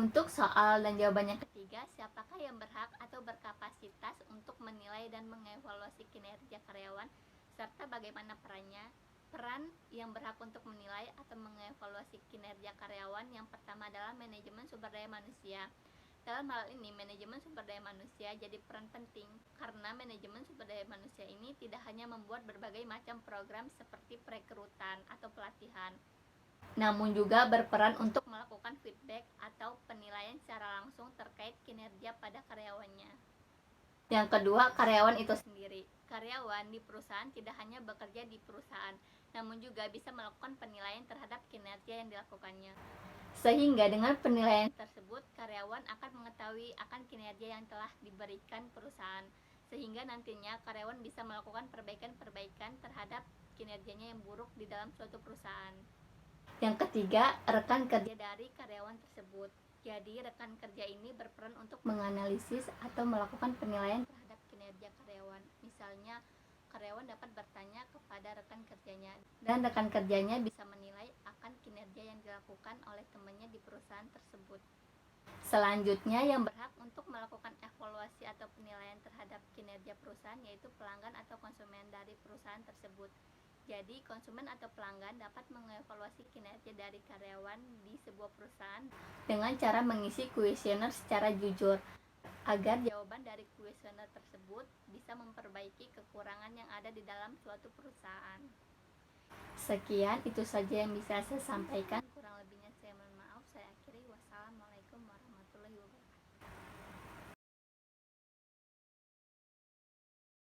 Untuk soal dan jawaban yang ketiga, siapakah yang berhak atau berkapasitas untuk menilai dan mengevaluasi kinerja karyawan, serta bagaimana perannya? Peran yang berhak untuk menilai atau mengevaluasi kinerja karyawan yang pertama adalah manajemen sumber daya manusia. Dalam hal ini, manajemen sumber daya manusia jadi peran penting, karena manajemen sumber daya manusia ini tidak hanya membuat berbagai macam program seperti perekrutan atau pelatihan, namun juga berperan untuk melakukan feedback atau penilaian secara langsung terkait kinerja pada karyawannya. Yang kedua, karyawan itu sendiri. Karyawan di perusahaan tidak hanya bekerja di perusahaan, namun juga bisa melakukan penilaian terhadap kinerja yang dilakukannya. Sehingga dengan penilaian tersebut, karyawan akan mengetahui akan kinerja yang telah diberikan perusahaan, sehingga nantinya karyawan bisa melakukan perbaikan-perbaikan terhadap kinerjanya yang buruk di dalam suatu perusahaan. Yang ketiga, rekan kerja dari karyawan tersebut. Jadi, rekan kerja ini berperan untuk menganalisis atau melakukan penilaian terhadap kinerja karyawan. Misalnya, karyawan dapat bertanya kepada rekan kerjanya, dan rekan kerjanya bisa menilai akan kinerja yang dilakukan oleh temannya di perusahaan tersebut. Selanjutnya, yang berhak untuk melakukan evaluasi atau penilaian terhadap kinerja perusahaan yaitu pelanggan atau konsumen dari perusahaan tersebut. Jadi, konsumen atau pelanggan dapat mengevaluasi kinerja dari karyawan di sebuah perusahaan dengan cara mengisi kuesioner secara jujur, agar jawaban dari kuesioner tersebut bisa memperbaiki kekurangan yang ada di dalam suatu perusahaan. Sekian, itu saja yang bisa saya sampaikan. Kurang lebihnya